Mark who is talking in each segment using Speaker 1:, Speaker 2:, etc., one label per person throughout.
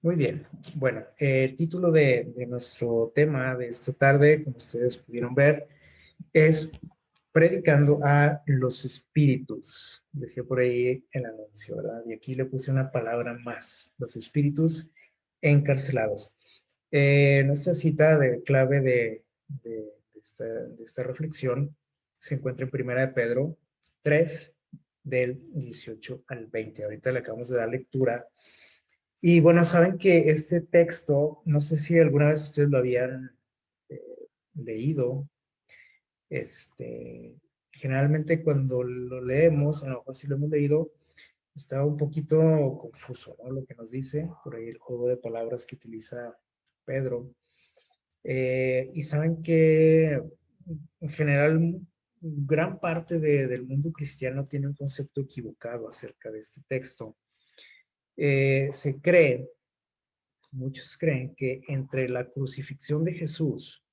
Speaker 1: Muy bien. Bueno, el título de nuestro tema de esta tarde, como ustedes pudieron ver, es Predicando a los Espíritus. Decía por ahí el anuncio, ¿verdad? Y aquí le puse una palabra más, los espíritus encarcelados. Nuestra cita de clave de esta reflexión se encuentra en Primera de Pedro 3, del 18 al 20. Ahorita le acabamos de dar lectura. Y bueno, saben que este texto, no sé si alguna vez ustedes lo habían eh, leído. este, Generalmente cuando lo leemos, a lo mejor si lo hemos leído, está un poquito confuso, ¿no? Lo que nos dice, por ahí el juego de palabras que utiliza Pedro. Y saben que en general gran parte del mundo cristiano tiene un concepto equivocado acerca de este texto. Se cree Muchos creen que entre la crucifixión de Jesús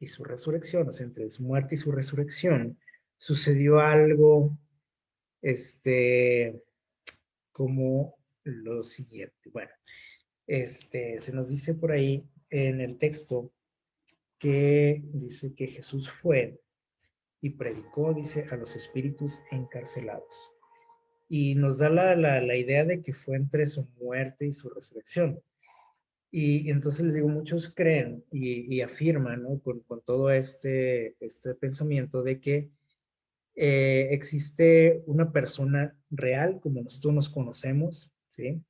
Speaker 1: y su resurrección, o sea, entre su muerte y su resurrección, sucedió algo, este, como lo siguiente. Bueno, se nos dice por ahí en el texto que dice que Jesús fue y predicó, dice, a los espíritus encarcelados. Y nos da la idea de que fue entre su muerte y su resurrección. Y entonces les digo, muchos creen y afirman, ¿no? Con todo este pensamiento de que existe una persona real como nosotros nos conocemos, ¿sí?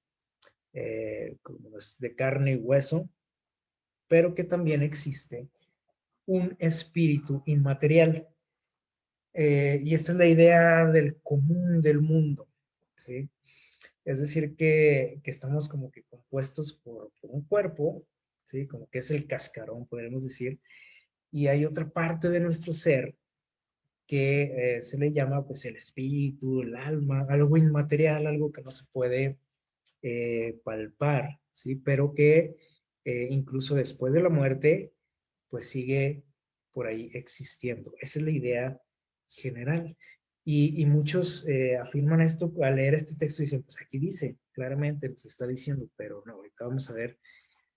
Speaker 1: Como es de carne y hueso, pero que también existe un espíritu inmaterial. Y esta es la idea del común del mundo, ¿sí? Es decir, que estamos como que compuestos por un cuerpo, ¿sí? Como que es el cascarón, podríamos decir, y hay otra parte de nuestro ser que se le llama pues el espíritu, el alma, algo inmaterial, algo que no se puede palpar, ¿sí? Pero que incluso después de la muerte, pues sigue por ahí existiendo. Esa es la idea general. Y muchos afirman esto al leer este texto y dicen, pues aquí dice, claramente nos está diciendo, pero no, ahorita vamos a ver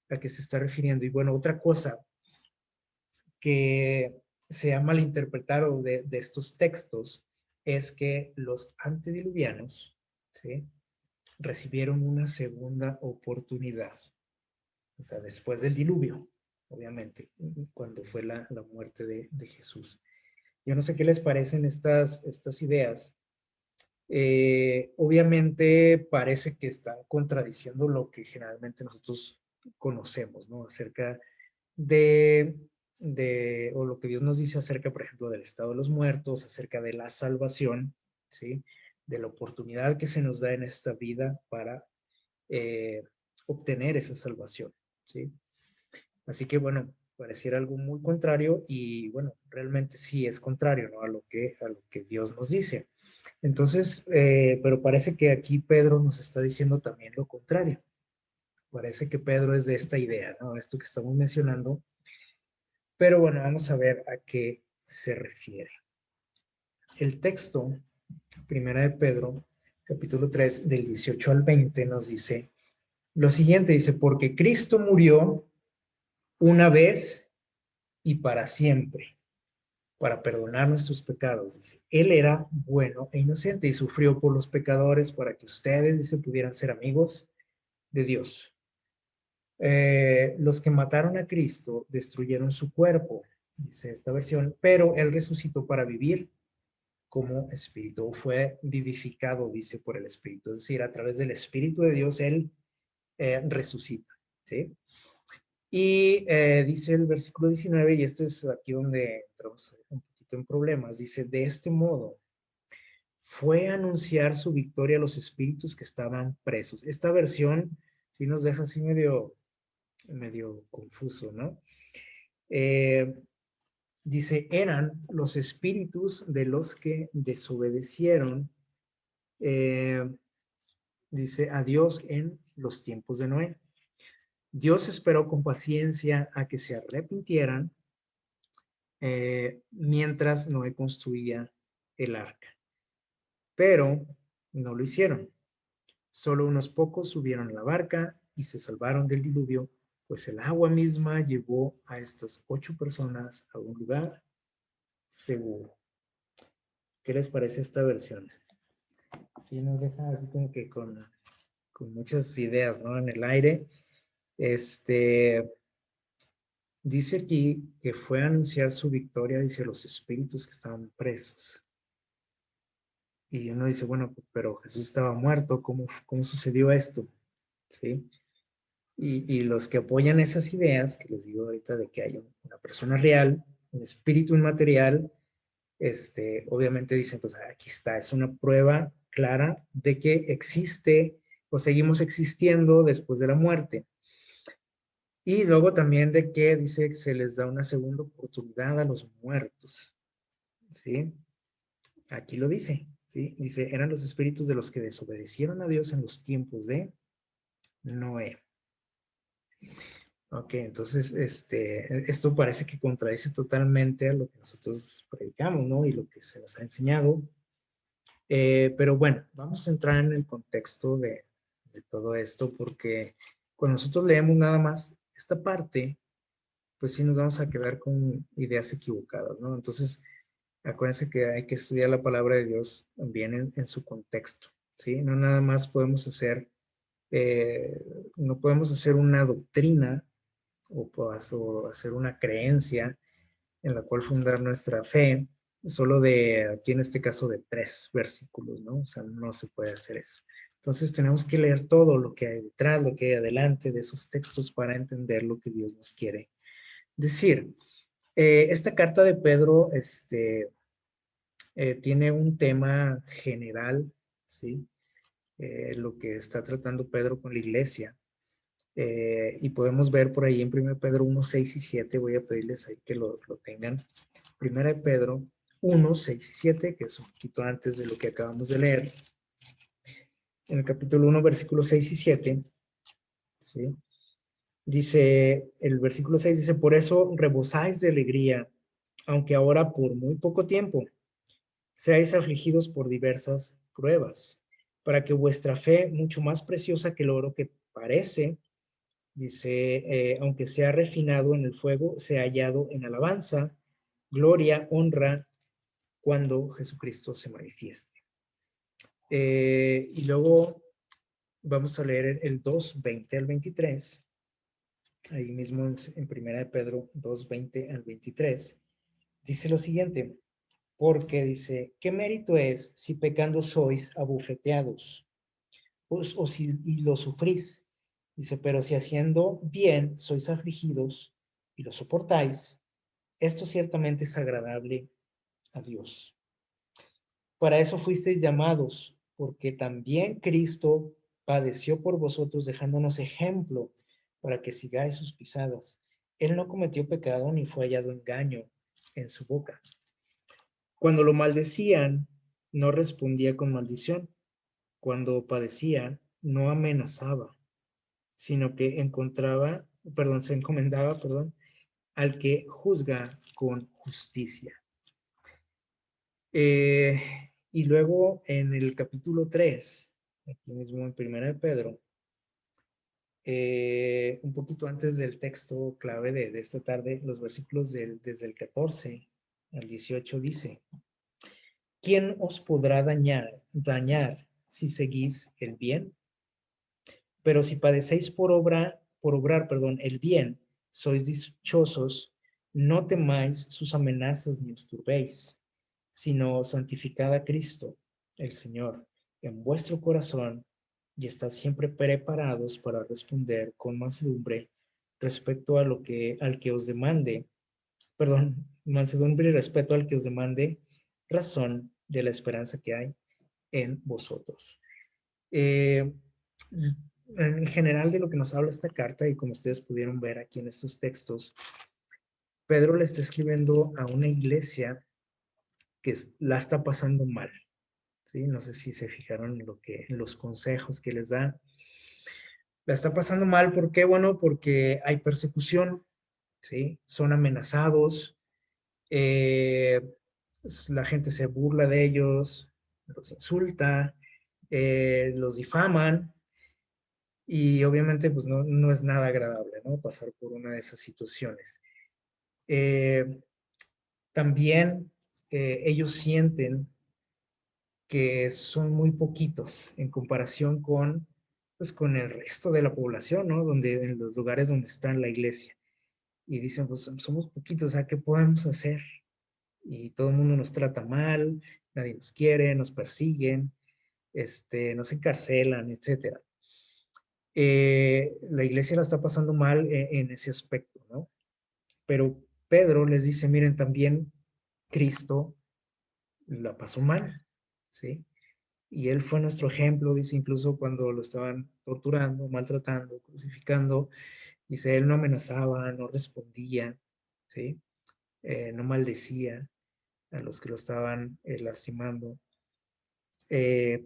Speaker 1: a qué se está refiriendo. Y bueno, otra cosa que se ha malinterpretado de estos textos es que los antediluvianos, ¿sí? Recibieron una segunda oportunidad, o sea, después del diluvio, obviamente, cuando fue la muerte de Jesús. Yo no sé qué les parecen estas ideas. Obviamente parece que están contradiciendo lo que generalmente nosotros conocemos, ¿no? Acerca de, o lo que Dios nos dice acerca, por ejemplo, del estado de los muertos, acerca de la salvación, ¿sí? De la oportunidad que se nos da en esta vida para eh, obtener esa salvación, ¿sí? Así que, bueno, pareciera algo muy contrario y, bueno, realmente sí es contrario, ¿no? A lo que Dios nos dice. Entonces, pero parece que aquí Pedro nos está diciendo también lo contrario. Parece que Pedro es de esta idea, ¿no? Esto que estamos mencionando. Pero bueno, vamos a ver a qué se refiere. El texto, Primera de Pedro, capítulo 3, del 18 al 20, nos dice lo siguiente, dice, porque Cristo murió una vez y para siempre, para perdonar nuestros pecados. Dice, Él era bueno e inocente y sufrió por los pecadores para que ustedes, dice, pudieran ser amigos de Dios. Los que mataron a Cristo destruyeron su cuerpo, dice esta versión, pero Él resucitó para vivir como espíritu, fue vivificado, dice, por el espíritu, es decir, a través del espíritu de Dios, Él resucita, ¿sí? Y dice el versículo 19, y esto es aquí donde entramos un poquito en problemas, dice, de este modo fue a anunciar su victoria a los espíritus que estaban presos. Esta versión sí nos deja así medio confuso, ¿no? Eh, Dice, eran los espíritus de los que desobedecieron, eh, dice, a Dios en los tiempos de Noé. Dios esperó con paciencia a que se arrepintieran mientras Noé construía el arca, pero no lo hicieron. Solo unos pocos subieron a la barca y se salvaron del diluvio, pues el agua misma llevó a estas 8 personas a un lugar seguro. ¿Qué les parece esta versión? Sí, nos deja así como que con muchas ideas, ¿no? En el aire. Dice aquí que fue a anunciar su victoria, dice, los espíritus que estaban presos. Y uno dice, bueno, pero Jesús estaba muerto, ¿cómo sucedió esto? ¿Sí? Y los que apoyan esas ideas, que les digo ahorita de que hay una persona real, un espíritu inmaterial, obviamente dicen, pues aquí está, es una prueba clara de que existe o seguimos existiendo después de la muerte. Y luego también de que dice que se les da una segunda oportunidad a los muertos, ¿sí? Aquí lo dice, ¿sí? Dice, eran los espíritus de los que desobedecieron a Dios en los tiempos de Noé. Ok, entonces, esto parece que contradice totalmente a lo que nosotros predicamos, ¿no? Y lo que se nos ha enseñado. Pero bueno, vamos a entrar en el contexto de todo esto, porque cuando nosotros leemos nada más esta parte, pues sí nos vamos a quedar con ideas equivocadas, ¿no? Entonces, acuérdense que hay que estudiar la palabra de Dios también en su contexto, ¿sí? No nada más podemos hacer, no podemos hacer una doctrina o hacer una creencia en la cual fundar nuestra fe, solo de, aquí en este caso, de 3 versículos, ¿no? O sea, no se puede hacer eso. Entonces tenemos que leer todo lo que hay detrás, lo que hay adelante de esos textos para entender lo que Dios nos quiere decir. Esta carta de Pedro tiene un tema general, ¿sí? Lo que está tratando Pedro con la iglesia. Y podemos ver por ahí en 1 Pedro 1, 6 y 7, voy a pedirles ahí que lo tengan. 1 Pedro 1, 6 y 7, que es un poquito antes de lo que acabamos de leer. En el capítulo 1, versículos 6 y 7, ¿sí? Dice, el versículo 6 dice, por eso rebosáis de alegría, aunque ahora por muy poco tiempo seáis afligidos por diversas pruebas, para que vuestra fe, mucho más preciosa que el oro que parece, dice, aunque sea refinado en el fuego, sea hallado en alabanza, gloria, honra, cuando Jesucristo se manifieste. Y luego vamos a leer el 2, 20 al 23, ahí mismo en 1 Pedro 2, 20 al 23, dice lo siguiente, porque dice, ¿qué mérito es si pecando sois abofeteados? O si y lo sufrís. Dice, pero si haciendo bien sois afligidos y lo soportáis, esto ciertamente es agradable a Dios. Para eso fuisteis llamados, porque también Cristo padeció por vosotros, dejándonos ejemplo para que sigáis sus pisadas. Él no cometió pecado ni fue hallado engaño en su boca. Cuando lo maldecían, no respondía con maldición. Cuando padecía, no amenazaba, sino que se encomendaba, al que juzga con justicia. Y luego en el capítulo 3, aquí mismo en 1 Pedro, un poquito antes del texto clave de esta tarde, los versículos desde el 14 al 18 dice, ¿quién os podrá dañar si seguís el bien? Pero si padecéis por obrar, el bien, sois dichosos, no temáis sus amenazas ni os turbéis, sino santificad a Cristo, el Señor, en vuestro corazón y estad siempre preparados para responder con mansedumbre respecto a al que os demande, mansedumbre y respeto al que os demande razón de la esperanza que hay en vosotros. Eh, en general de lo que nos habla esta carta y como ustedes pudieron ver aquí en estos textos, Pedro le está escribiendo a una iglesia que la está pasando mal, ¿sí? No sé si se fijaron en los consejos que les da. La está pasando mal, ¿por qué? Bueno, porque hay persecución, ¿sí? Son amenazados, la gente se burla de ellos, los insulta, los difaman y obviamente pues no es nada agradable, ¿no? Pasar por una de esas situaciones. Eh, También ellos sienten que son muy poquitos en comparación con, pues, con el resto de la población, ¿no? Donde, en los lugares donde está la iglesia. Y dicen, pues somos poquitos, ¿a qué podemos hacer? Y todo el mundo nos trata mal, nadie nos quiere, nos persiguen, nos encarcelan, etcétera. La iglesia la está pasando mal en ese aspecto, ¿no? Pero Pedro les dice, miren, también Cristo la pasó mal, ¿sí? Y él fue nuestro ejemplo, dice, incluso cuando lo estaban torturando, maltratando, crucificando, dice, él no amenazaba, no respondía, ¿sí? No maldecía a los que lo estaban lastimando. Eh,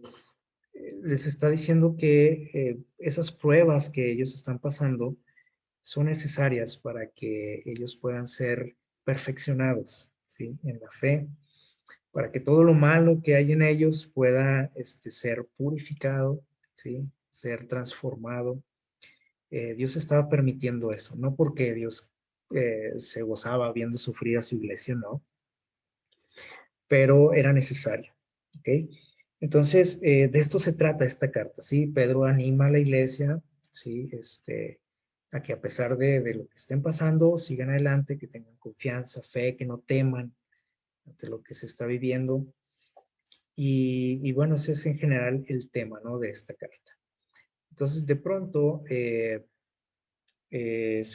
Speaker 1: Les está diciendo que esas pruebas que ellos están pasando son necesarias para que ellos puedan ser perfeccionados, ¿sí? En la fe, para que todo lo malo que hay en ellos pueda ser purificado, ¿sí? Ser transformado. Dios estaba permitiendo eso, no porque Dios se gozaba viendo sufrir a su iglesia, no, pero era necesario, ¿ok? Entonces, de esto se trata esta carta, ¿sí? Pedro anima a la iglesia, ¿sí? A que a pesar de lo que estén pasando, sigan adelante, que tengan confianza, fe, que no teman ante lo que se está viviendo. Y bueno, ese es en general el tema, ¿no? De esta carta. Entonces, de pronto, se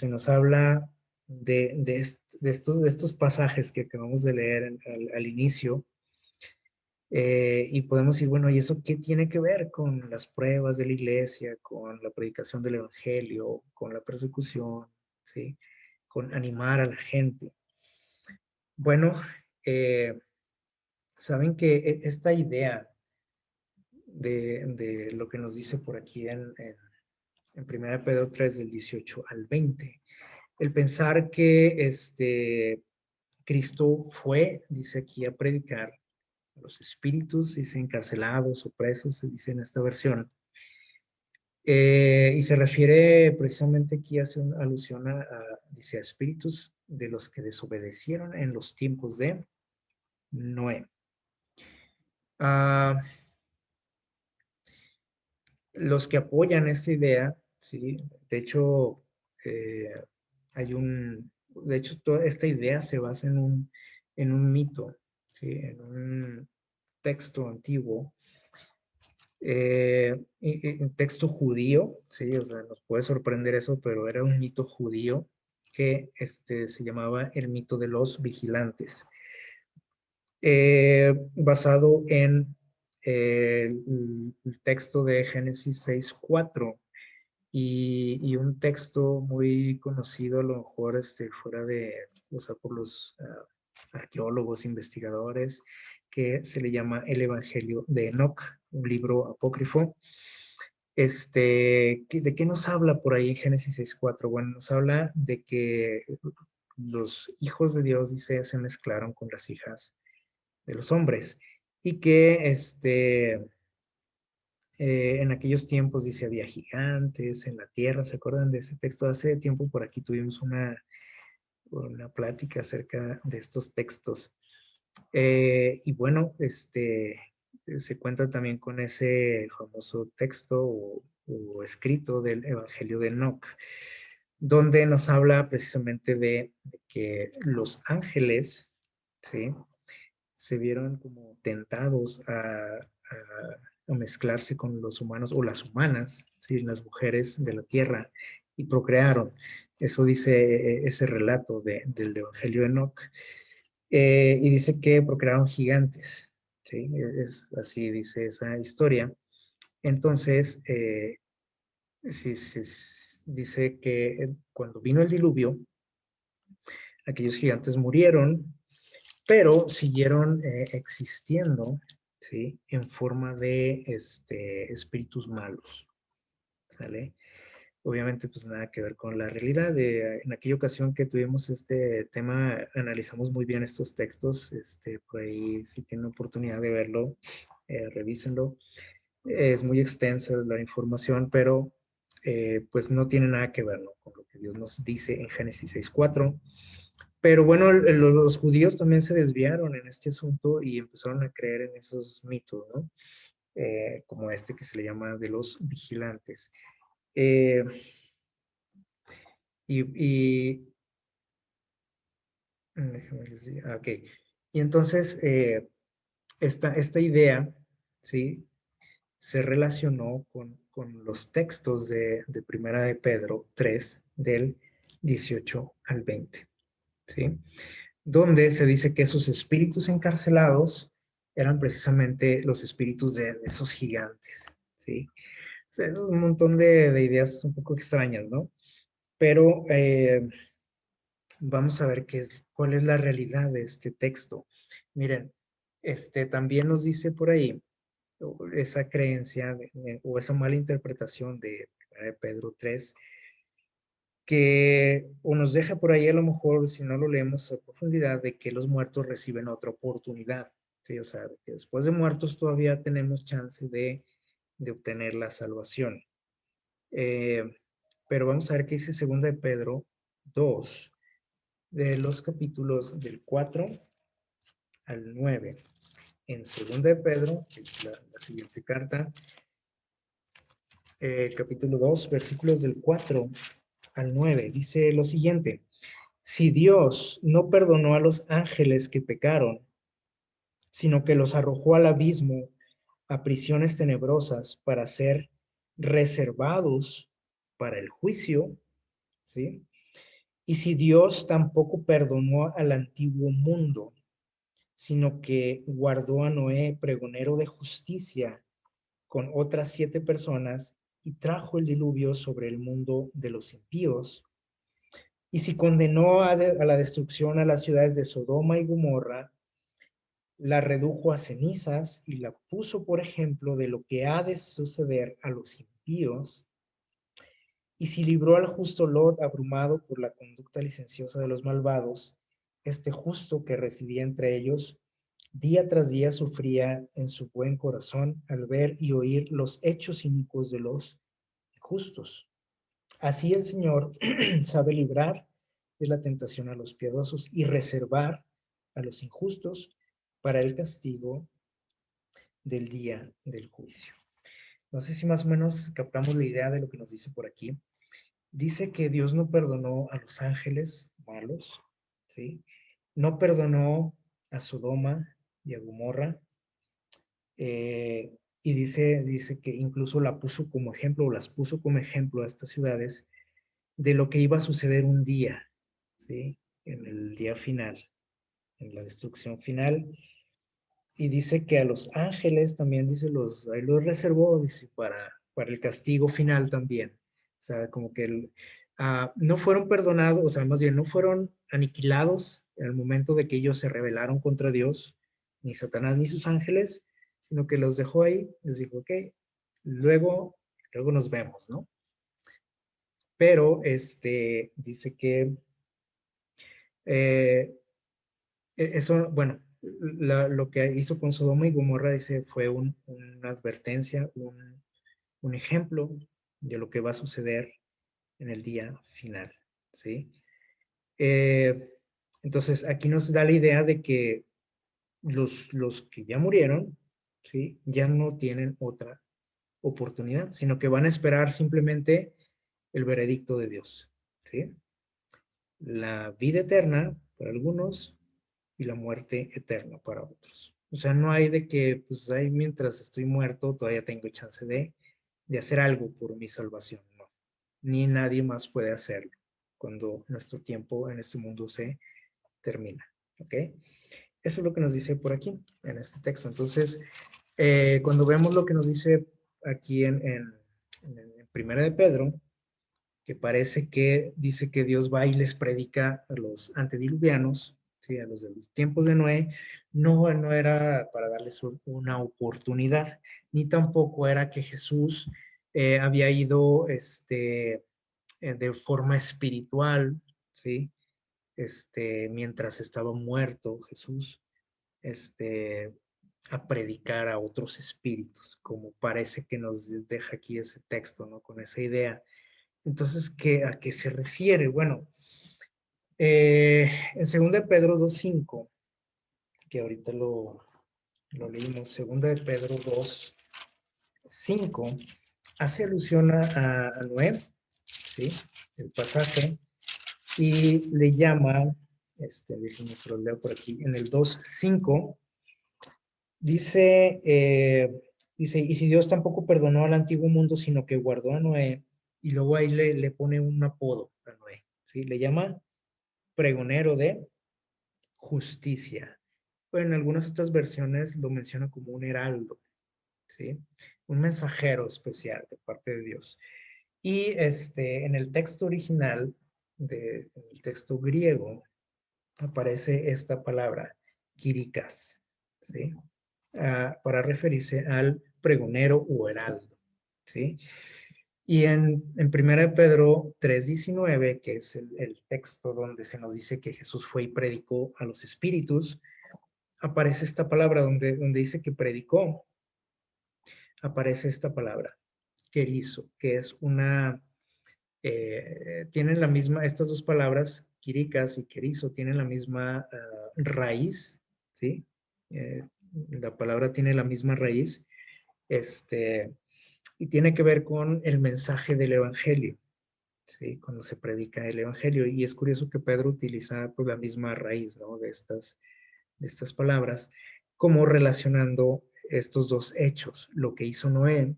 Speaker 1: nos habla de estos pasajes que acabamos de leer al inicio, y podemos decir, bueno, ¿y eso qué tiene que ver con las pruebas de la iglesia, con la predicación del evangelio, con la persecución, ¿sí? Con animar a la gente? Bueno, saben que esta idea de lo que nos dice por aquí en 1 Pedro 3 del 18 al 20, el pensar que Cristo fue, dice aquí, a predicar a los espíritus, dice encarcelados o presos, se dice en esta versión, y se refiere precisamente aquí, hace una alusión dice, a espíritus de los que desobedecieron en los tiempos de Noé. Ah, los que apoyan esta idea, ¿sí? De hecho, eh, de hecho, toda esta idea se basa en un mito, ¿sí? En un texto antiguo, un texto judío, ¿sí? O sea, nos puede sorprender eso, pero era un mito judío que se llamaba el mito de los vigilantes, basado en el texto de Génesis 6:4 y un texto muy conocido, a lo mejor fuera o sea, por los arqueólogos, investigadores, que se le llama el Evangelio de Enoc, un libro apócrifo. ¿De qué nos habla por ahí en Génesis 6:4? Bueno, nos habla de que los hijos de Dios, dice, se mezclaron con las hijas de los hombres y que en aquellos tiempos, dice, había gigantes en la tierra. ¿Se acuerdan de ese texto? Hace tiempo por aquí tuvimos una plática acerca de estos textos. Y bueno, se cuenta también con ese famoso texto o escrito del Evangelio de Enoc, donde nos habla precisamente de que los ángeles, ¿sí? Se vieron como tentados a mezclarse con los humanos o las humanas, ¿sí? Las mujeres de la tierra, y procrearon. Eso dice ese relato del Evangelio de Enoch. Y dice que procrearon gigantes, ¿sí? Así dice esa historia. Entonces, dice que cuando vino el diluvio, aquellos gigantes murieron, pero siguieron existiendo, ¿sí? En forma de espíritus malos, ¿sale? Obviamente, pues nada que ver con la realidad. En aquella ocasión que tuvimos este tema, analizamos muy bien estos textos. Por ahí, si tienen oportunidad de verlo, revísenlo. Es muy extensa la información, pero pues no tiene nada que ver, ¿no?, con lo que Dios nos dice en Génesis 6:4. Pero bueno, los judíos también se desviaron en este asunto y empezaron a creer en esos mitos, ¿no? Como este que se le llama de los vigilantes. Eh, y déjame les digo, ok. Y entonces, esta idea, ¿sí?, se relacionó con los textos de Primera de Pedro 3, del 18 al 20, ¿sí?, donde se dice que esos espíritus encarcelados eran precisamente los espíritus de esos gigantes, ¿sí? O sea, es un montón de ideas un poco extrañas, ¿no? Pero vamos a ver cuál es la realidad de este texto. Miren, también nos dice por ahí esa creencia o esa mala interpretación de Pedro 3, que o nos deja por ahí a lo mejor, si no lo leemos a profundidad, de que los muertos reciben otra oportunidad, ¿sí? O sea, que después de muertos todavía tenemos chance de obtener la salvación. Eh, pero vamos a ver qué dice 2 de Pedro 2, de los capítulos del 4 al 9. En 2 de Pedro, que es la siguiente carta, capítulo 2, versículos del 4 al 9, dice lo siguiente: si Dios no perdonó a los ángeles que pecaron, sino que los arrojó al abismo, a prisiones tenebrosas, para ser reservados para el juicio, ¿sí? Y si Dios tampoco perdonó al antiguo mundo, sino que guardó a Noé, pregonero de justicia, con otras 7 personas, y trajo el diluvio sobre el mundo de los impíos, y si condenó a la destrucción a las ciudades de Sodoma y Gomorra, la redujo a cenizas y la puso por ejemplo de lo que ha de suceder a los impíos, y si libró al justo Lot abrumado por la conducta licenciosa de los malvados, este justo que residía entre ellos, día tras día sufría en su buen corazón al ver y oír los hechos inicuos de los justos. Así el Señor sabe librar de la tentación a los piadosos y reservar a los injustos para el castigo del día del juicio. No sé si más o menos captamos la idea de lo que nos dice por aquí. Dice que Dios no perdonó a los ángeles malos, ¿sí? No perdonó a Sodoma y a Gomorra, y dice que incluso la puso como ejemplo, o las puso como ejemplo a estas ciudades, de lo que iba a suceder un día, ¿sí? En el día final, en la destrucción final. Y dice que a los ángeles también, dice, ahí los reservó, dice, para el castigo final también. O sea, como que no fueron perdonados, o sea, más bien no fueron aniquilados en el momento de que ellos se rebelaron contra Dios, ni Satanás ni sus ángeles, sino que los dejó ahí, les dijo, ok, luego, luego nos vemos, ¿no? Pero dice que eh, eso, bueno, lo que hizo con Sodoma y Gomorra, dice, fue una advertencia, un ejemplo de lo que va a suceder en el día final, ¿sí? Eh, entonces, aquí nos da la idea de que los que ya murieron, ¿sí?, ya no tienen otra oportunidad, sino que van a esperar simplemente el veredicto de Dios, ¿sí? La vida eterna para algunos y la muerte eterna para otros. O sea, no hay de que, pues, ahí mientras estoy muerto todavía tengo chance de hacer algo por mi salvación, no. Ni nadie más puede hacerlo cuando nuestro tiempo en este mundo se termina, ¿ok? Eso es lo que nos dice por aquí, en este texto. Entonces, cuando vemos lo que nos dice aquí en Primera de Pedro, que parece que dice que Dios va y les predica a los antediluvianos, ¿sí?, a los de los tiempos de Noé, no era para darles una oportunidad, ni tampoco era que Jesús había ido de forma espiritual, ¿sí?, mientras estaba muerto Jesús, este, a predicar a otros espíritus, como parece que nos deja aquí ese texto, ¿no? Con esa idea. Entonces, ¿a qué se refiere? Bueno, en 2 de Pedro 2:5, que ahorita lo leímos, 2 de Pedro 2:5, hace alusión a Noé, ¿sí? El pasaje, y le llama, déjenme se lo leo por aquí, en el 2:5, dice, y si Dios tampoco perdonó al antiguo mundo, sino que guardó a Noé, y luego ahí le pone un apodo a Noé, ¿sí? Le llama pregonero de justicia. Pero en algunas otras versiones lo menciona como un heraldo, ¿sí? Un mensajero especial de parte de Dios. Y en el texto original, en el texto griego, aparece esta palabra, kirikas, ¿sí? Para referirse al pregonero o heraldo, ¿sí? Y en 1 de Pedro 3:19, que es el texto donde se nos dice que Jesús fue y predicó a los espíritus, aparece esta palabra donde dice que predicó, aparece esta palabra, querizo, que es tienen la misma, estas dos palabras, quiricas y querizo, tienen la misma raíz, ¿sí? Eh, la palabra tiene la misma raíz, y tiene que ver con el mensaje del Evangelio, ¿sí? Cuando se predica el Evangelio. Y es curioso que Pedro utiliza pues, la misma raíz, ¿no? de estas palabras, como relacionando estos dos hechos, lo que hizo Noé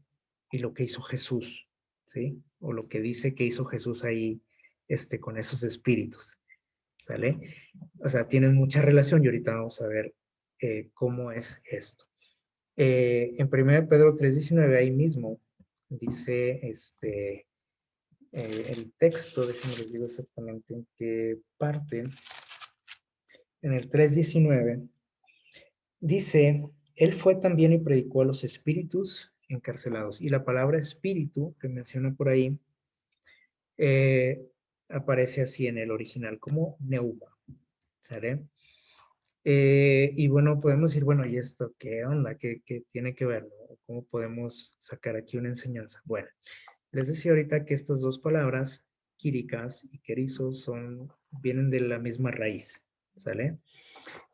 Speaker 1: y lo que hizo Jesús, ¿sí? O lo que dice que hizo Jesús ahí, con esos espíritus, ¿sale? O sea, tienen mucha relación y ahorita vamos a ver cómo es esto. En 1 Pedro 3:19, ahí mismo, dice el texto, déjenme les digo exactamente en qué parte, en el 3:19, dice, él fue también y predicó a los espíritus encarcelados. Y la palabra espíritu que menciona por ahí eh, aparece así en el original como neuma. ¿Sale? Y bueno, podemos decir, bueno, ¿y esto qué onda? ¿Qué tiene que ver? ¿No? ¿Cómo podemos sacar aquí una enseñanza? Bueno, les decía ahorita que estas dos palabras, quíricas y querizos, vienen de la misma raíz. ¿Sale?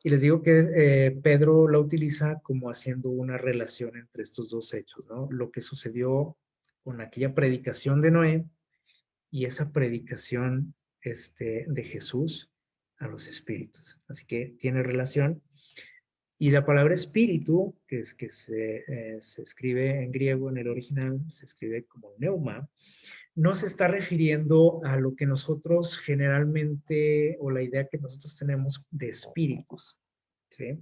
Speaker 1: Y les digo que Pedro la utiliza como haciendo una relación entre estos dos hechos, ¿no? Lo que sucedió con aquella predicación de Noé y esa predicación de Jesús a los espíritus. Así que tiene relación. Y la palabra espíritu, que se escribe en griego, en el original, se escribe como neuma, no se está refiriendo a lo que nosotros generalmente, o la idea que nosotros tenemos de espíritus, ¿sí?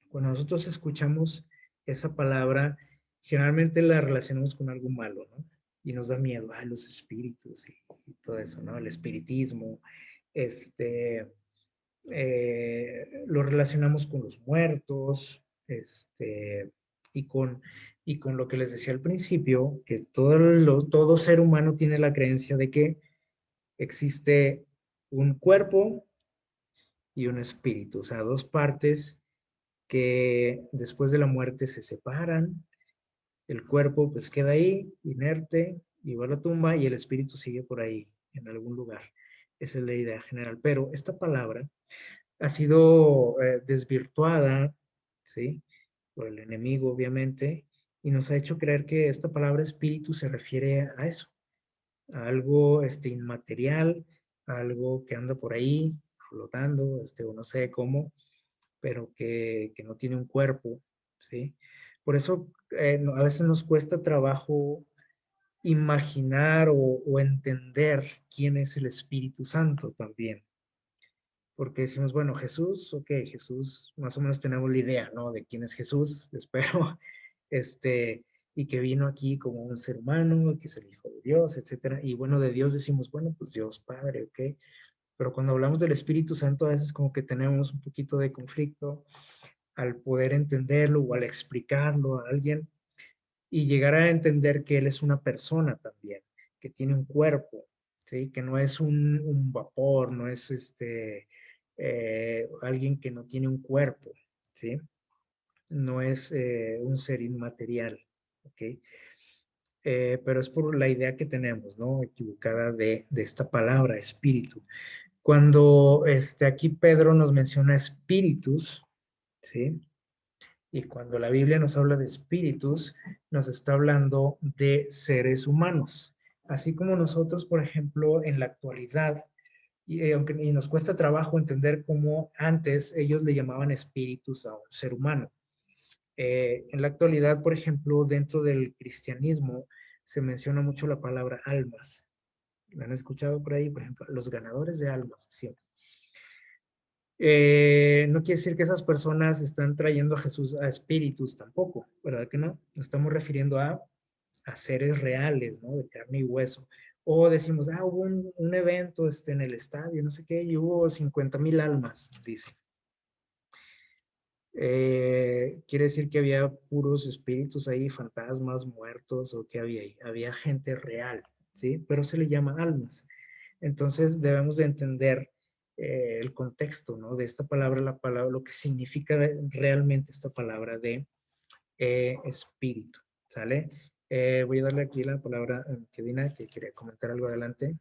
Speaker 1: Cuando nosotros escuchamos esa palabra, generalmente la relacionamos con algo malo, ¿no? Y nos da miedo, los espíritus y todo eso, ¿no? El espiritismo, lo relacionamos con los muertos, y con, y con lo que les decía al principio, que todo ser humano tiene la creencia de que existe un cuerpo y un espíritu, o sea, dos partes que después de la muerte se separan, el cuerpo pues queda ahí, inerte, y va a la tumba y el espíritu sigue por ahí, en algún lugar. Esa es la idea general. Pero esta palabra ha sido desvirtuada, ¿sí? Por el enemigo, obviamente, y nos ha hecho creer que esta palabra espíritu se refiere a eso, a algo inmaterial, a algo que anda por ahí flotando, o no sé cómo, pero que no tiene un cuerpo, ¿sí? Por eso a veces nos cuesta trabajo imaginar o entender quién es el Espíritu Santo también. Porque decimos, bueno, Jesús, ok, Jesús, más o menos tenemos la idea, ¿no? De quién es Jesús, espero, y que vino aquí como un ser humano, que es el Hijo de Dios, etcétera. Y bueno, de Dios decimos, bueno, pues Dios Padre, ok. Pero cuando hablamos del Espíritu Santo, a veces como que tenemos un poquito de conflicto al poder entenderlo o al explicarlo a alguien y llegar a entender que Él es una persona también, que tiene un cuerpo, ¿sí? Que no es un vapor, no es alguien que no tiene un cuerpo, ¿sí? no es un ser inmaterial, ¿ok? Pero es por la idea que tenemos, ¿no? Equivocada de esta palabra, espíritu. Cuando aquí Pedro nos menciona espíritus, ¿sí? Y cuando la Biblia nos habla de espíritus, nos está hablando de seres humanos. Así como nosotros, por ejemplo, en la actualidad, aunque y nos cuesta trabajo entender cómo antes ellos le llamaban espíritus a un ser humano. En la actualidad, por ejemplo, dentro del cristianismo se menciona mucho la palabra almas. ¿La han escuchado por ahí? Por ejemplo, los ganadores de almas. ¿Sí? No quiere decir que esas personas están trayendo a Jesús a espíritus tampoco, ¿verdad que no? Nos estamos refiriendo a seres reales, ¿no? De carne y hueso. O decimos, hubo un evento en el estadio, no sé qué, y hubo 50,000 almas, dice. Quiere decir que había puros espíritus ahí, fantasmas, muertos, o que había ahí. Había gente real, ¿sí? Pero se le llama almas. Entonces debemos de entender el contexto, ¿no? De esta palabra, lo que significa realmente esta palabra de espíritu, ¿sale? Voy a darle aquí la palabra a Kedina, que quería comentar algo adelante.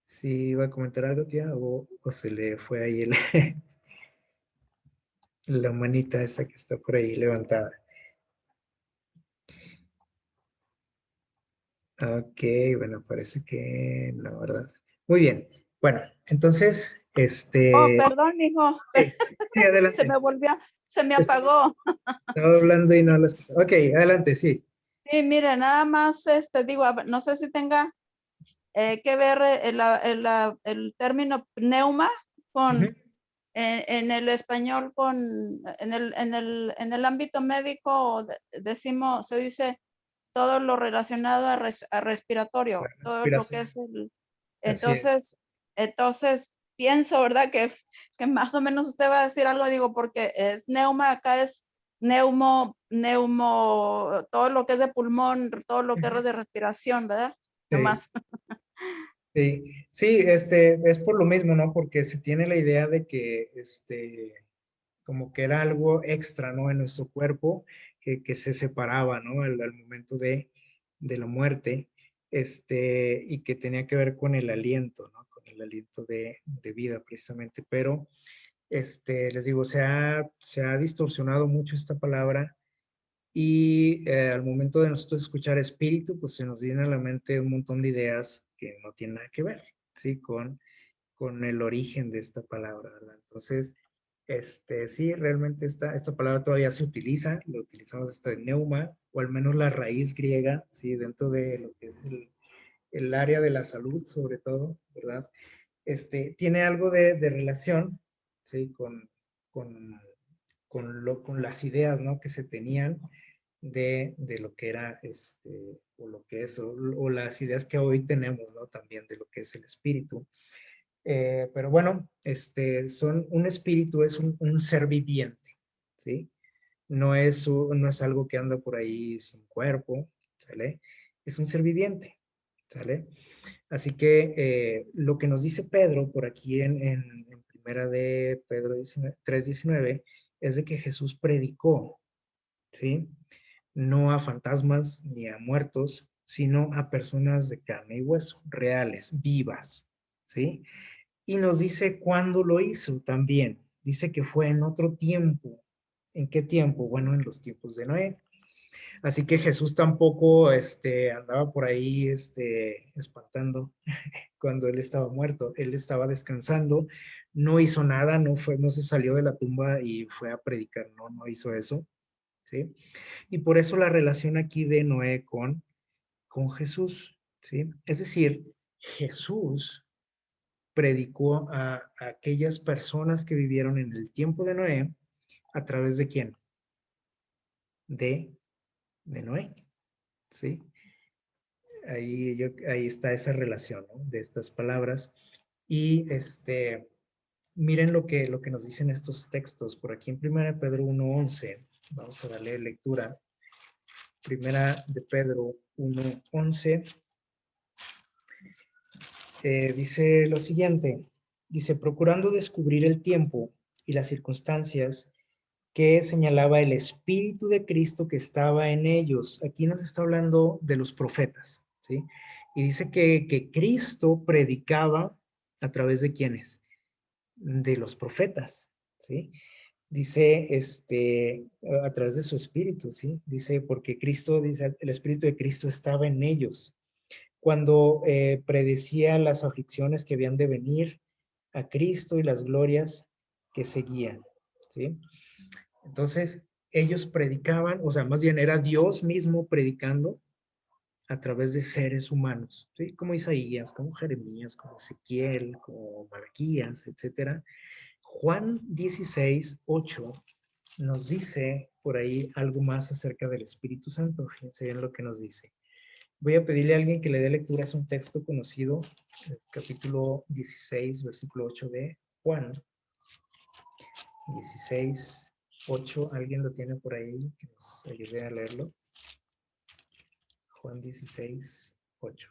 Speaker 1: Si iba a comentar algo, tía, o se le fue ahí la manita esa que está por ahí levantada. Ok, bueno, parece que no, ¿verdad? Muy bien. Bueno, entonces,
Speaker 2: Oh, perdón, hijo.
Speaker 1: sí, sí,
Speaker 2: Se
Speaker 1: adelante.
Speaker 2: me volvió, se me apagó.
Speaker 1: Estaba hablando y no lo escuché. Ok, adelante, sí.
Speaker 2: Sí, mire, nada más, digo, no sé si tenga que ver el término pneuma con, en el español con, en el ámbito médico decimos, se dice todo lo relacionado a respiratorio, todo lo que es
Speaker 1: Respiración.
Speaker 2: el,
Speaker 1: Así es.
Speaker 2: entonces pienso, ¿verdad? Que más o menos usted va a decir algo, digo, porque es neuma, acá es neumo, todo lo que es de pulmón, todo lo que es de respiración, ¿verdad?
Speaker 1: Sí,
Speaker 2: Nomás.
Speaker 1: sí, sí, es por lo mismo, ¿no? Porque se tiene la idea de que, como que era algo extra, ¿no? En nuestro cuerpo, que se separaba, ¿no? Al momento de la muerte, y que tenía que ver con el aliento, ¿no? Con el aliento de vida, precisamente. Pero, les digo, se ha distorsionado mucho esta palabra y al momento de nosotros escuchar espíritu, pues se nos viene a la mente un montón de ideas que no tienen nada que ver, ¿sí? Con el origen de esta palabra, ¿verdad? Entonces, sí, realmente esta palabra todavía se utiliza, lo utilizamos hasta en neuma, o al menos la raíz griega, ¿sí? Dentro de lo que es el área de la salud, sobre todo, ¿verdad? Tiene algo de relación, ¿sí? Con las ideas, ¿no? Que se tenían de lo que era, o lo que es, o las ideas que hoy tenemos, ¿no? También de lo que es el espíritu. Pero bueno, un espíritu es un ser viviente, ¿sí? No es algo que anda por ahí sin cuerpo, ¿sale? Es un ser viviente, ¿sale? Así que lo que nos dice Pedro por aquí en primera de Pedro 3:19 es de que Jesús predicó, ¿sí? No a fantasmas ni a muertos, sino a personas de carne y hueso, reales, vivas, ¿sí? Y nos dice cuándo lo hizo también. Dice que fue en otro tiempo. ¿En qué tiempo? Bueno, en los tiempos de Noé. Así que Jesús tampoco andaba por ahí espantando cuando él estaba muerto. Él estaba descansando, no hizo nada, no se salió de la tumba y fue a predicar, no hizo eso, ¿sí? Y por eso la relación aquí de Noé con Jesús, ¿sí? Es decir, Jesús predicó a aquellas personas que vivieron en el tiempo de Noé, ¿a través de quién? De Noé, ¿sí? Ahí está esa relación, ¿no? De estas palabras. Y miren lo que nos dicen estos textos. Por aquí en 1 Pedro 1:11, vamos a darle lectura. 1 de Pedro 1:11 dice lo siguiente, dice, procurando descubrir el tiempo y las circunstancias que señalaba el Espíritu de Cristo que estaba en ellos. Aquí nos está hablando de los profetas, ¿sí? Y dice que Cristo predicaba a través de quiénes, de los profetas, ¿sí? Dice, a través de su Espíritu, ¿sí? Dice, porque Cristo, dice, el Espíritu de Cristo estaba en ellos. Cuando predecía las aflicciones que habían de venir a Cristo y las glorias que seguían, ¿sí? Entonces, ellos predicaban, o sea, más bien era Dios mismo predicando a través de seres humanos, ¿sí? Como Isaías, como Jeremías, como Ezequiel, como Malaquías, etcétera. Juan 16:8 nos dice por ahí algo más acerca del Espíritu Santo. Fíjense bien lo que nos dice. Voy a pedirle a alguien que le dé lectura, es un texto conocido, capítulo 16, versículo 8 de Juan 16:8. ¿Alguien lo tiene por ahí? Que nos ayude a leerlo. Juan 16:8.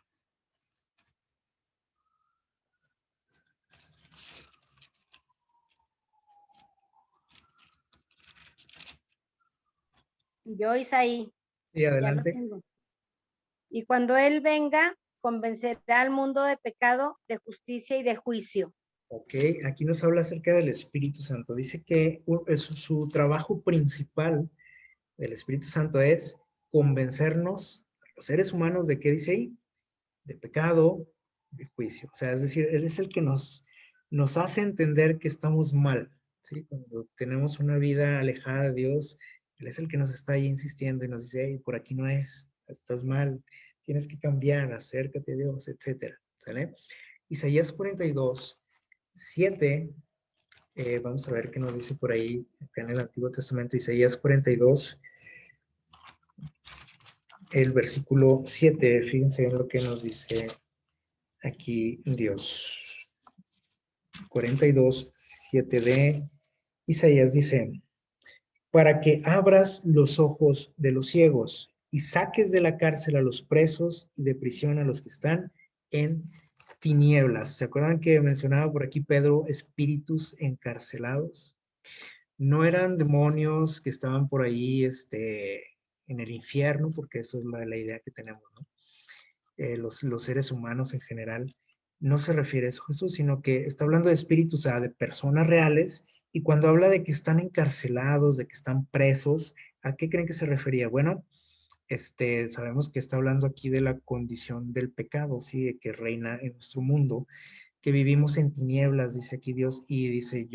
Speaker 3: Yo, Isaí,
Speaker 1: Y
Speaker 3: ya lo
Speaker 1: adelante.
Speaker 3: tengo. Y cuando Él venga, convencerá al mundo de pecado, de justicia y de juicio.
Speaker 1: Ok, aquí nos habla acerca del Espíritu Santo. Dice que su trabajo principal del Espíritu Santo es convencernos, a los seres humanos, ¿de qué dice ahí? De pecado, de juicio. O sea, es decir, Él es el que nos hace entender que estamos mal, ¿sí? Cuando tenemos una vida alejada de Dios, Él es el que nos está ahí insistiendo y nos dice, hey, por aquí no es, estás mal, tienes que cambiar, acércate a Dios, etcétera, ¿sale? Isaías 42:7, vamos a ver qué nos dice por ahí, acá en el Antiguo Testamento, Isaías 42, el versículo 7, fíjense en lo que nos dice aquí Dios. 42:7 de Isaías dice, para que abras los ojos de los ciegos y saques de la cárcel a los presos y de prisión a los que están en tinieblas. ¿Se acuerdan que mencionaba por aquí Pedro espíritus encarcelados? No eran demonios que estaban por ahí en el infierno, porque eso es la idea que tenemos, ¿no? Los seres humanos en general, no se refiere a eso Jesús, sino que está hablando de espíritus, o sea, de personas reales, y cuando habla de que están encarcelados, de que están presos, ¿a qué creen que se refería? Bueno, sabemos que está hablando aquí de la condición del pecado, ¿sí? De que reina en nuestro mundo, que vivimos en tinieblas, dice aquí Dios, y dice,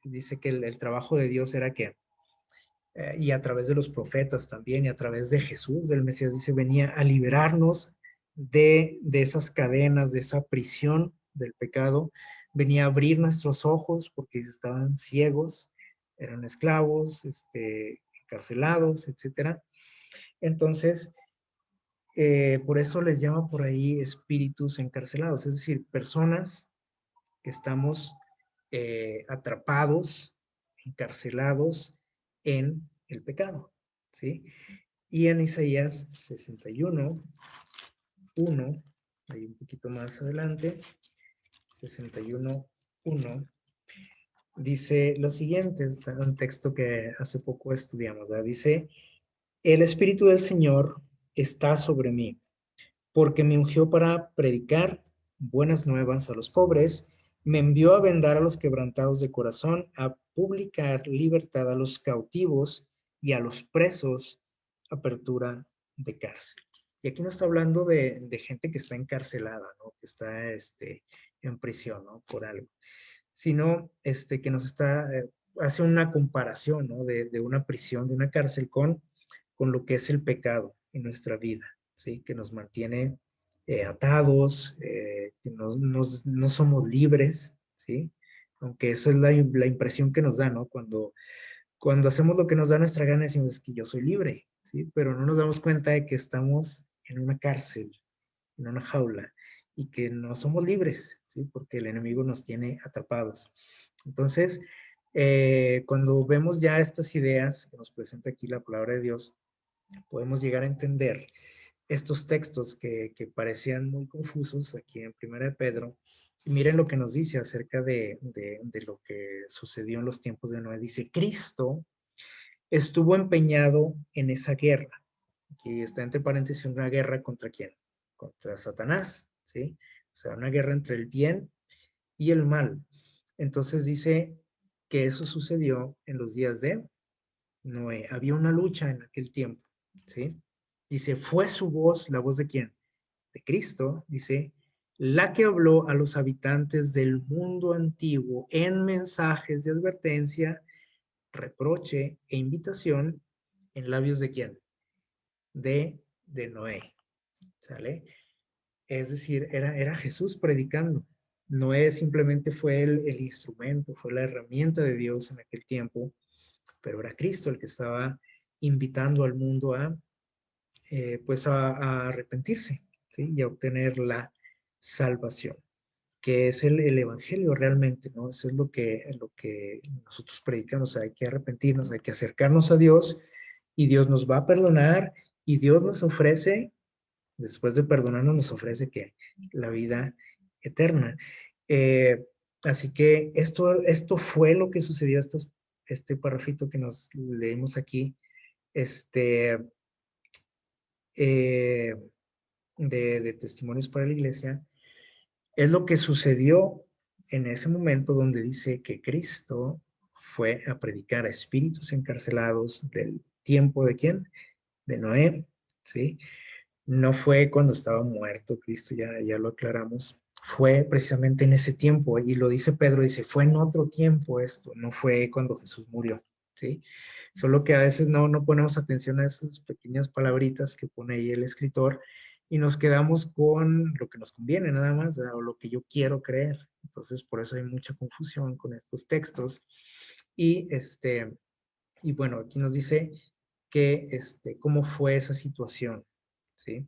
Speaker 1: dice que el trabajo de Dios era que y a través de los profetas también, y a través de Jesús, del Mesías, dice, venía a liberarnos de esas cadenas, de esa prisión del pecado, venía a abrir nuestros ojos porque estaban ciegos, eran esclavos, encarcelados, etcétera. Entonces, por eso les llama por ahí espíritus encarcelados, es decir, personas que estamos atrapados, encarcelados en el pecado, ¿sí? Y en Isaías 61:1, ahí un poquito más adelante, 61:1, dice lo siguiente, está un texto que hace poco estudiamos, ¿verdad? Dice, el Espíritu del Señor está sobre mí, porque me ungió para predicar buenas nuevas a los pobres, me envió a vendar a los quebrantados de corazón, a publicar libertad a los cautivos y a los presos, apertura de cárcel. Y aquí no está hablando de gente que está encarcelada, ¿no? Que está en prisión, ¿no? Por algo, sino que nos hace una comparación, ¿no? De una prisión, de una cárcel con lo que es el pecado en nuestra vida, ¿sí? Que nos mantiene atados, que no somos libres, ¿sí? Aunque eso es la impresión que nos da, ¿no? Cuando hacemos lo que nos da nuestra gana, decimos es que yo soy libre, ¿sí? Pero no nos damos cuenta de que estamos en una cárcel, en una jaula, y que no somos libres, ¿sí? Porque el enemigo nos tiene atrapados. Entonces, cuando vemos ya estas ideas que nos presenta aquí la palabra de Dios, podemos llegar a entender estos textos que parecían muy confusos aquí en Primera de Pedro. Y miren lo que nos dice acerca de lo que sucedió en los tiempos de Noé. Dice, Cristo estuvo empeñado en esa guerra. Aquí está entre paréntesis una guerra contra quién? Contra Satanás, ¿sí? O sea, una guerra entre el bien y el mal. Entonces dice que eso sucedió en los días de Noé. Había una lucha en aquel tiempo, ¿sí? Dice, fue su voz, ¿la voz de quién? De Cristo, dice, la que habló a los habitantes del mundo antiguo en mensajes de advertencia, reproche e invitación en labios de quién? De Noé, ¿sale? Es decir, era Jesús predicando. Noé simplemente fue el instrumento, fue la herramienta de Dios en aquel tiempo, pero era Cristo el que estaba invitando al mundo a, pues a arrepentirse, ¿sí? Y a obtener la salvación, que es el evangelio realmente, ¿no? Eso es lo que nosotros predicamos. O sea, hay que arrepentirnos, hay que acercarnos a Dios y Dios nos va a perdonar y Dios nos ofrece, después de perdonarnos, nos ofrece que la vida eterna. Eh, Así que esto fue lo que sucedió, este parrafito que nos leímos aquí, este, eh, de testimonios para la iglesia, es lo que sucedió en ese momento donde dice que Cristo fue a predicar a espíritus encarcelados del tiempo de quién? De Noé, ¿sí? No fue cuando estaba muerto Cristo, ya lo aclaramos. Fue precisamente en ese tiempo, y lo dice Pedro, dice, fue en otro tiempo esto, no fue cuando Jesús murió, ¿sí? Solo que a veces no ponemos atención a esas pequeñas palabritas que pone ahí el escritor y nos quedamos con lo que nos conviene nada más, o lo que yo quiero creer. Entonces, por eso hay mucha confusión con estos textos. Y, y bueno, aquí nos dice que, cómo fue esa situación, ¿sí?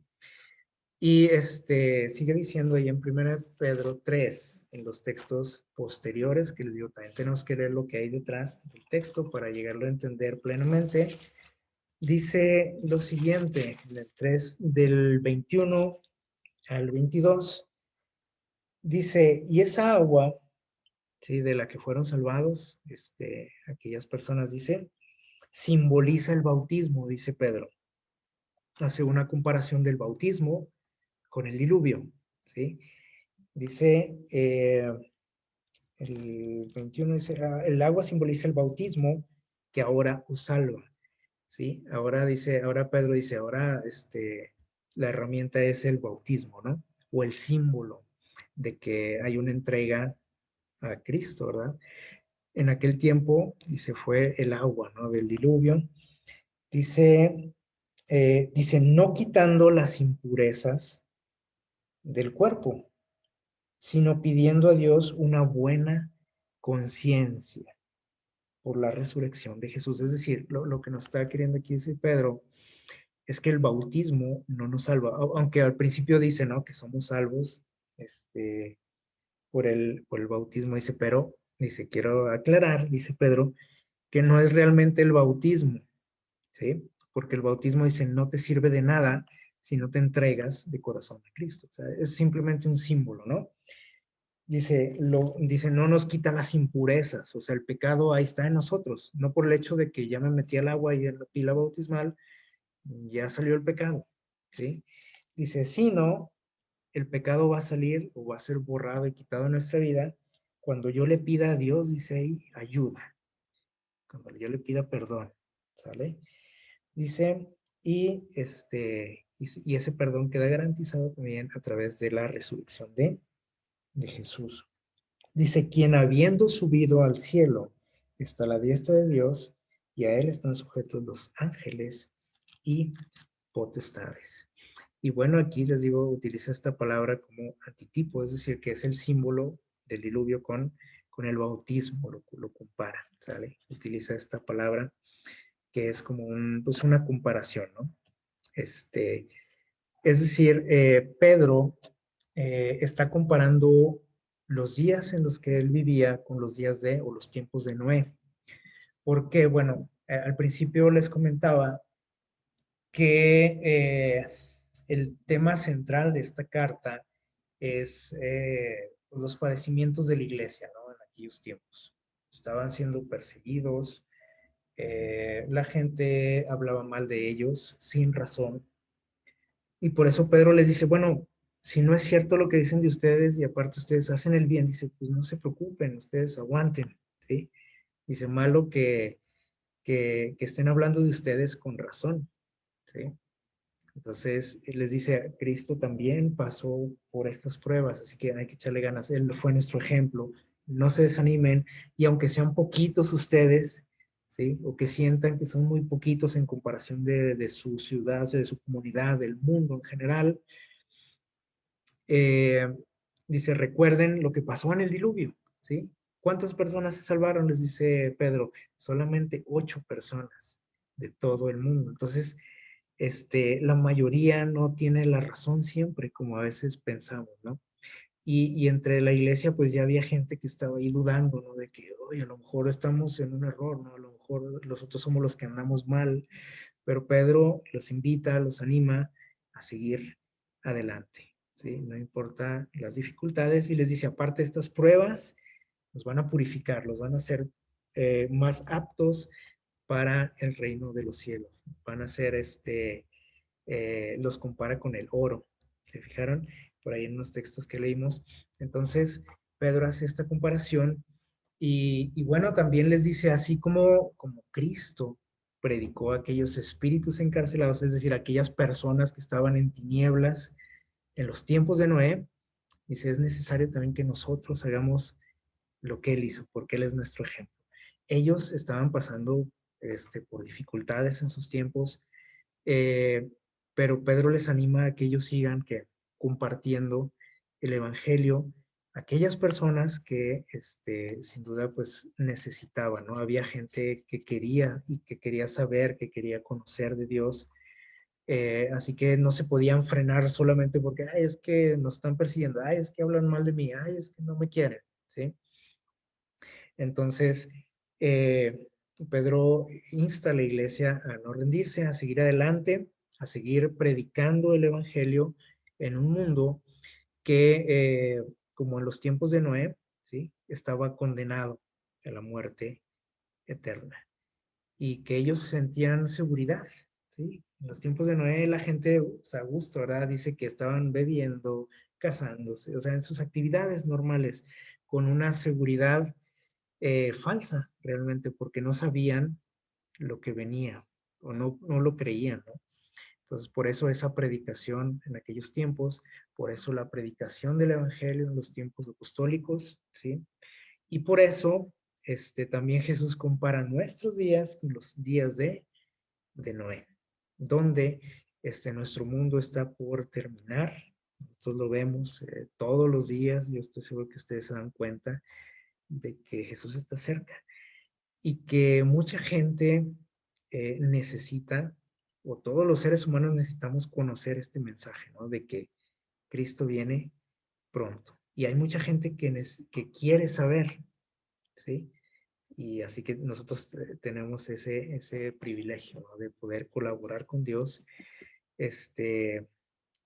Speaker 1: Y sigue diciendo ahí en 1 Pedro 3, en los textos posteriores, que les digo, también tenemos que leer lo que hay detrás del texto para llegarlo a entender plenamente. Dice lo siguiente, en el 3 del 21 al 22, dice, y esa agua, ¿sí? De la que fueron salvados, aquellas personas, dice, simboliza el bautismo, dice Pedro. Hace una comparación del bautismo con el diluvio, ¿sí? Dice, el 21 dice, el agua simboliza el bautismo que ahora os salva, ¿sí? Ahora dice, ahora Pedro dice, ahora la herramienta es el bautismo, ¿no? O el símbolo de que hay una entrega a Cristo, ¿verdad? En aquel tiempo, dice, fue el agua, ¿no? Del diluvio. Dice, dice, no quitando las impurezas del cuerpo, sino pidiendo a Dios una buena conciencia por la resurrección de Jesús. Es decir, lo que nos está queriendo aquí decir Pedro es que el bautismo no nos salva, aunque al principio dice, ¿no? Que somos salvos por el bautismo, dice, pero, dice, quiero aclarar, dice Pedro, que no es realmente el bautismo, ¿sí? Porque el bautismo dice, no te sirve de nada si no te entregas de corazón a Cristo. O sea, es simplemente un símbolo, ¿no? Dice, no nos quita las impurezas, o sea, el pecado ahí está en nosotros, no por el hecho de que ya me metí al agua y en la pila bautismal, ya salió el pecado, ¿sí? Dice, sino el pecado va a salir o va a ser borrado y quitado de nuestra vida cuando yo le pida a Dios, dice ahí, ayuda, cuando yo le pida perdón, ¿sale? Dice, y ese perdón queda garantizado también a través de la resurrección de Jesús. Dice, quien habiendo subido al cielo está a la diestra de Dios y a él están sujetos los ángeles y potestades. Y bueno, aquí les digo, utiliza esta palabra como antitipo, es decir, que es el símbolo del diluvio con el bautismo, lo compara, ¿sale? Utiliza esta palabra que es como pues una comparación, ¿no? Es decir, Pedro está comparando los días en los que él vivía con los días o los tiempos de Noé. Porque, bueno, al principio les comentaba que el tema central de esta carta es los padecimientos de la iglesia, ¿no? En aquellos tiempos. Estaban siendo perseguidos, la gente hablaba mal de ellos sin razón. Y por eso Pedro les dice, bueno, si no es cierto lo que dicen de ustedes y aparte ustedes hacen el bien, dice, pues no se preocupen, ustedes aguanten, ¿sí? Dice, malo que estén hablando de ustedes con razón, ¿sí? Entonces, él les dice, Cristo también pasó por estas pruebas, así que hay que echarle ganas. Él fue nuestro ejemplo. No se desanimen y aunque sean poquitos ustedes, ¿sí? O que sientan que son muy poquitos en comparación de su ciudad, de su comunidad, del mundo en general, eh, dice, recuerden lo que pasó en el diluvio, ¿sí? ¿Cuántas personas se salvaron? Les dice Pedro, solamente 8 personas de todo el mundo. Entonces, la mayoría no tiene la razón siempre, como a veces pensamos, ¿no? Y entre la iglesia, pues ya había gente que estaba ahí dudando, ¿no? De que, oye, a lo mejor estamos en un error, ¿no? A lo mejor nosotros somos los que andamos mal, pero Pedro los invita, los anima a seguir adelante, ¿sí? No importa las dificultades y les dice, aparte de estas pruebas, los van a purificar, los van a hacer más aptos para el reino de los cielos. Van a ser, los compara con el oro. ¿Se fijaron? Por ahí en los textos que leímos. Entonces, Pedro hace esta comparación y bueno, también les dice, así como Cristo predicó a aquellos espíritus encarcelados, es decir, aquellas personas que estaban en tinieblas en los tiempos de Noé, dice, es necesario también que nosotros hagamos lo que él hizo, porque él es nuestro ejemplo. Ellos estaban pasando por dificultades en sus tiempos, eh, pero Pedro les anima a que ellos sigan compartiendo el evangelio a aquellas personas que sin duda pues necesitaban, ¿no? Había gente que quería y que quería saber, que quería conocer de Dios, así que no se podían frenar solamente porque, ay, es que nos están persiguiendo, ay, es que hablan mal de mí, ay, es que no me quieren, ¿sí? Entonces, eh, Pedro insta a la iglesia a no rendirse, a seguir adelante, a seguir predicando el evangelio en un mundo que, como en los tiempos de Noé, ¿sí? Estaba condenado a la muerte eterna y que ellos sentían seguridad, ¿sí? En los tiempos de Noé la gente, o sea, a gusto, ¿verdad? Dice que estaban bebiendo, casándose, o sea, en sus actividades normales, con una seguridad falsa realmente, porque no sabían lo que venía o no lo creían, ¿no? Entonces, por eso esa predicación en aquellos tiempos, por eso la predicación del Evangelio en los tiempos apostólicos, ¿sí? Y por eso también Jesús compara nuestros días con los días de Noé, donde nuestro mundo está por terminar. Nosotros lo vemos todos los días, yo estoy seguro que ustedes se dan cuenta de que Jesús está cerca y que mucha gente necesita, o todos los seres humanos necesitamos conocer este mensaje, ¿no? De que Cristo viene pronto. Y hay mucha gente que quiere saber, ¿sí? Y así que nosotros tenemos ese privilegio, ¿no? De poder colaborar con Dios.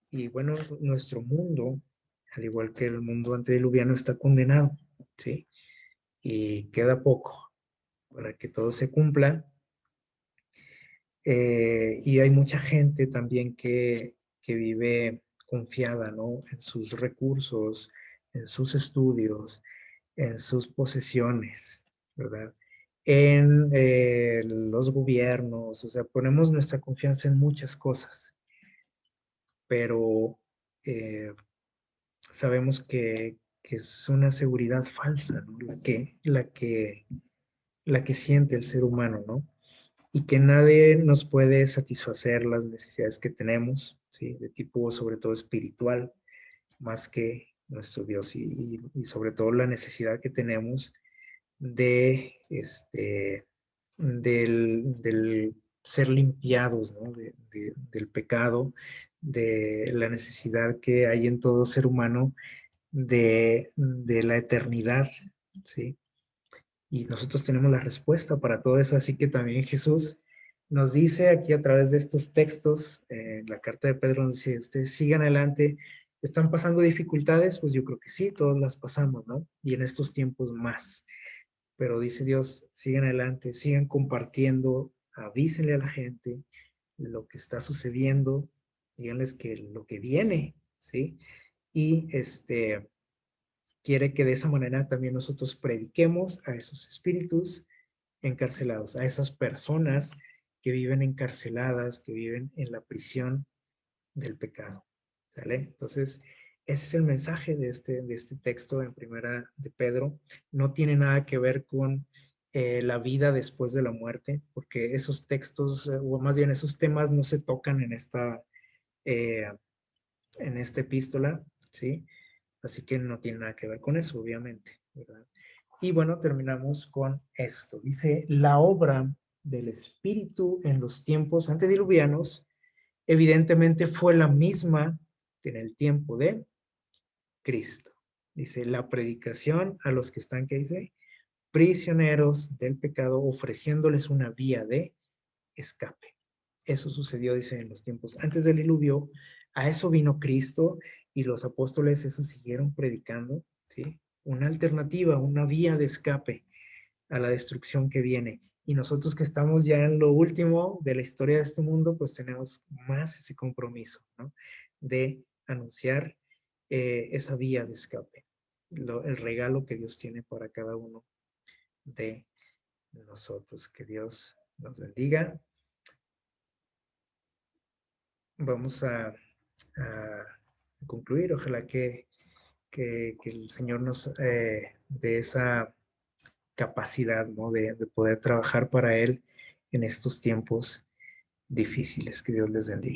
Speaker 1: Y bueno, nuestro mundo, al igual que el mundo antediluviano, está condenado, ¿sí? Y queda poco para que todo se cumpla. Y hay mucha gente también que vive confiada, ¿no? En sus recursos, en sus estudios, en sus posesiones, ¿verdad? En los gobiernos, o sea, ponemos nuestra confianza en muchas cosas, pero sabemos que es una seguridad falsa, ¿no? La que siente el ser humano, ¿no? Y que nadie nos puede satisfacer las necesidades que tenemos, ¿sí? De tipo sobre todo espiritual, más que nuestro Dios y sobre todo la necesidad que tenemos de del ser limpiados, ¿no? Del pecado, de la necesidad que hay en todo ser humano de la eternidad, ¿sí? Y nosotros tenemos la respuesta para todo eso, así que también Jesús nos dice aquí a través de estos textos, la carta de Pedro nos dice, ustedes sigan adelante, ¿están pasando dificultades? Pues yo creo que sí, todos las pasamos, ¿no? Y en estos tiempos más. Pero dice Dios, sigan adelante, sigan compartiendo, avísenle a la gente lo que está sucediendo, díganles que lo que viene, ¿sí? Y quiere que de esa manera también nosotros prediquemos a esos espíritus encarcelados, a esas personas que viven encarceladas, que viven en la prisión del pecado. ¿Sale? Entonces, ese es el mensaje de este texto en primera de Pedro. No tiene nada que ver con la vida después de la muerte, porque esos textos, o más bien esos temas no se tocan eh, en esta epístola, ¿sí? Así que no tiene nada que ver con eso, obviamente, ¿verdad? Y bueno, terminamos con esto. Dice, la obra del Espíritu en los tiempos antediluvianos evidentemente fue la misma que en el tiempo de Cristo. Dice, la predicación a los que están, ¿qué dice? Prisioneros del pecado, ofreciéndoles una vía de escape. Eso sucedió, dice, en los tiempos antes del diluvio. A eso vino Cristo y los apóstoles eso siguieron predicando, ¿sí? Una alternativa, una vía de escape a la destrucción que viene. Y nosotros que estamos ya en lo último de la historia de este mundo, pues tenemos más ese compromiso, ¿no? De anunciar esa vía de escape, el regalo que Dios tiene para cada uno de nosotros. Que Dios nos bendiga. Vamos a concluir. Ojalá que el Señor nos dé esa capacidad, ¿no? De poder trabajar para Él en estos tiempos difíciles. Que Dios les bendiga.